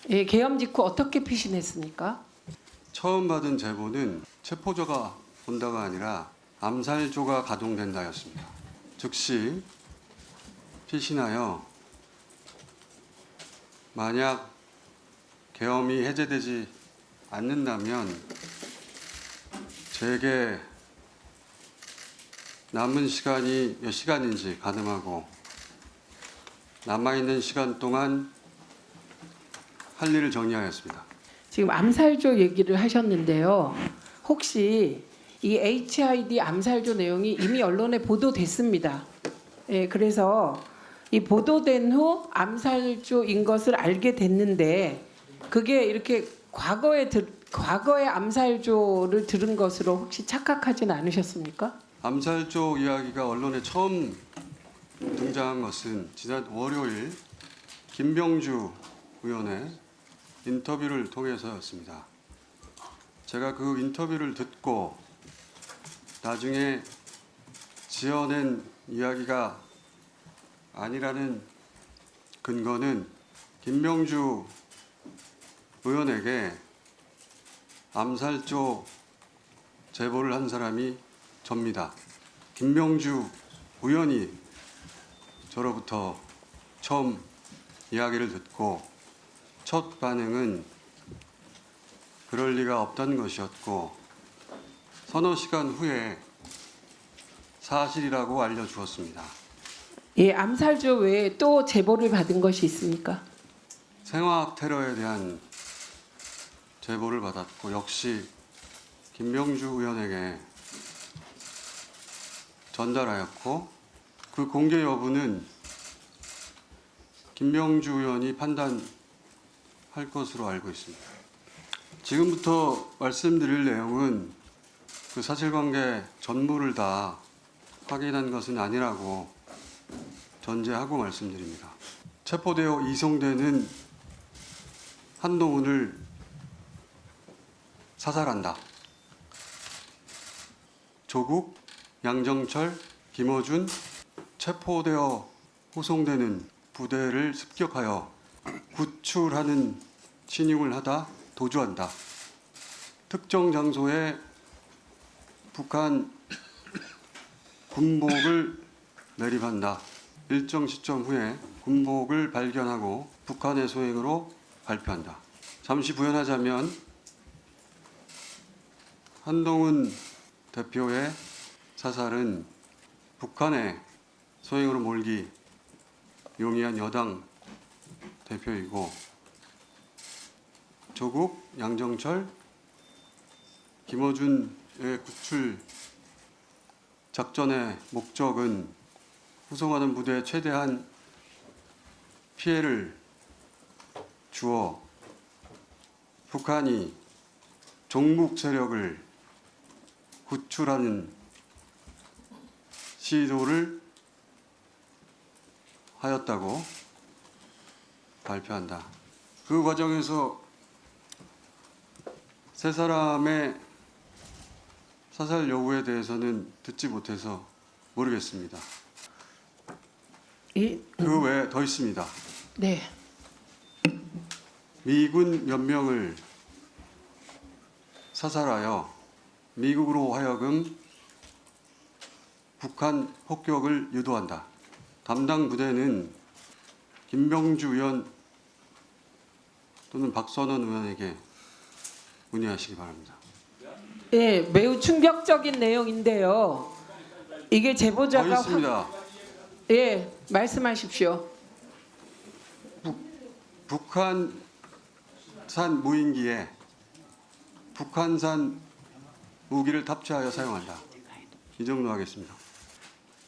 예, 계엄 직후 어떻게 피신했습니까? 처음 받은 제보는 체포조가 온다가 아니라 암살조가 가동된다였습니다. 즉시 피신하여 만약 계엄이 해제되지 않는다면 제게 남은 시간이 몇 시간인지 가늠하고 남아있는 시간 동안 할 일을 정리하였습니다. 지금 암살조 얘기를 하셨는데요. 혹시 이 HID 암살조 내용이 이미 언론에 보도됐습니다. 예, 그래서 이 보도된 후 암살조인 것을 알게 됐는데 그게 이렇게 과거의 암살조를 들은 것으로 혹시 착각하진 않으셨습니까? 암살조 이야기가 언론에 처음 등장한 것은 지난 월요일 김병주 의원의 인터뷰를 통해서였습니다. 제가 그 인터뷰를 듣고 나중에 지어낸 이야기가 아니라는 근거는 김병주 의원에게 암살조 제보를 한 사람이 접니다. 김병주 의원이 저로부터 처음 이야기를 듣고 첫 반응은 그럴 리가 없다는 것이었고 서너 시간 후에 사실이라고 알려주었습니다. 예, 암살조 외에 또 제보를 받은 것이 있습니까? 생화학 테러에 대한 제보를 받았고 역시 김병주 의원에게 전달하였고 그 공개 여부는 김병주 의원이 판단할 것으로 알고 있습니다. 지금부터 말씀드릴 내용은 그 사실관계 전부를 다 확인한 것은 아니라고 전제하고 말씀드립니다. 체포되어 이송되는 한동훈을 사살한다. 조국, 양정철, 김어준 체포되어 호송되는 부대를 습격하여 구출하는 침입을 하다 도주한다. 특정 장소에 북한 군복을 매립한다. 일정 시점 후에 군복을 발견하고 북한의 소행으로 발표한다. 잠시 부연하자면 한동훈 대표의 사살은 북한의 소행으로 몰기 용이한 여당 대표이고 조국, 양정철, 김어준의 구출 작전의 목적은 후송하는 부대에 최대한 피해를 주어 북한이 종북 세력을 구출하는 시도를 하였다고 발표한다. 그 과정에서 세 사람의 사살 여부에 대해서는 듣지 못해서 모르겠습니다. 그 외에 더 있습니다. 네. 미군 몇 명을 사살하여 미국으로 하여금 북한 폭격을 유도한다. 담당 부대는 김병주 의원 또는 박선원 의원에게 문의하시기 바랍니다. 예, 매우 충격적인 내용인데요. 이게 더 제보자가 있습니다. 예, 말씀하십시오. 북한산 무인기에 북한산 무기를 탑재하여 사용한다. 이 정도 하겠습니다.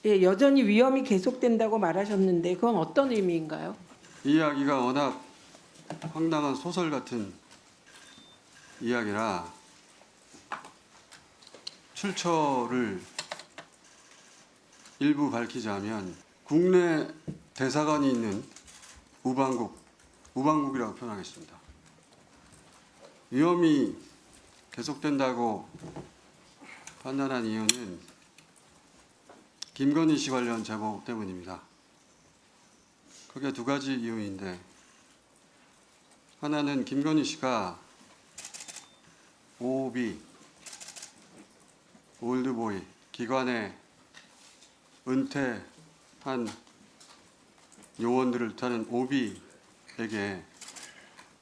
예, 여전히 위험이 계속된다고 말하셨는데 그건 어떤 의미인가요? 이 이야기가 워낙 황당한 소설 같은 이야기라 출처를 일부 밝히자면 국내 대사관이 있는 우방국이라고 표현하겠습니다. 위험이 계속된다고 판단한 이유는 김건희 씨 관련 제보 때문입니다. 크게 두 가지 이유인데 하나는 김건희 씨가 OB, 올드보이, 기관에 은퇴한 요원들을 타는 OB에게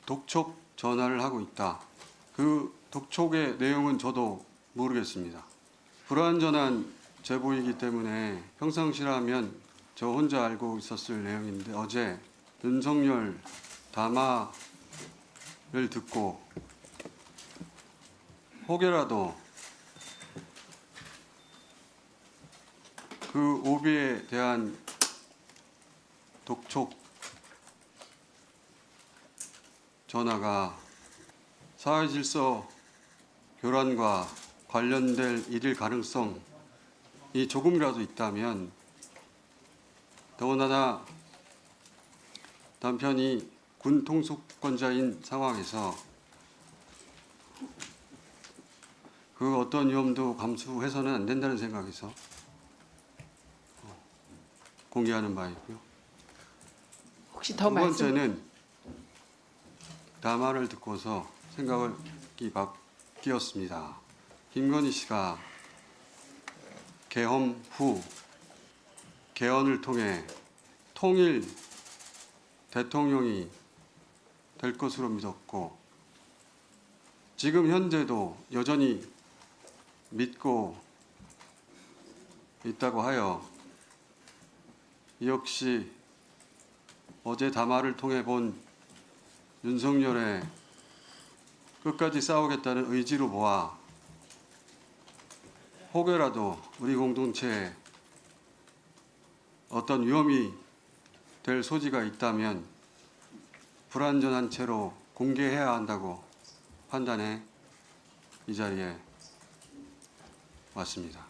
독촉 전화를 하고 있다. 그 독촉의 내용은 저도 모르겠습니다. 불완전한 제보이기 때문에 평상시라면 저 혼자 알고 있었을 내용인데 어제 윤석열 담화를 듣고 혹여라도 그 오비에 대한 독촉 전화가 사회질서 교란과 관련될 일일 가능성이 조금이라도 있다면, 더군다나 남편이 군 통수권자인 상황에서 그 어떤 위험도 감수해서는 안 된다는 생각에서 공개하는 바이고요. 혹시 더 두 말씀 번째는 담화를 듣고서 생각이 바뀌었습니다. 김건희 씨가 계엄 후 개헌을 통해 통일 대통령이 될 것으로 믿었고 지금 현재도 여전히 믿고 있다고 하여 역시 어제 담화를 통해 본 윤석열의 끝까지 싸우겠다는 의지로 보아 혹여라도 우리 공동체에 어떤 위험이 될 소지가 있다면 불완전한 채로 공개해야 한다고 판단해 이 자리에 왔습니다.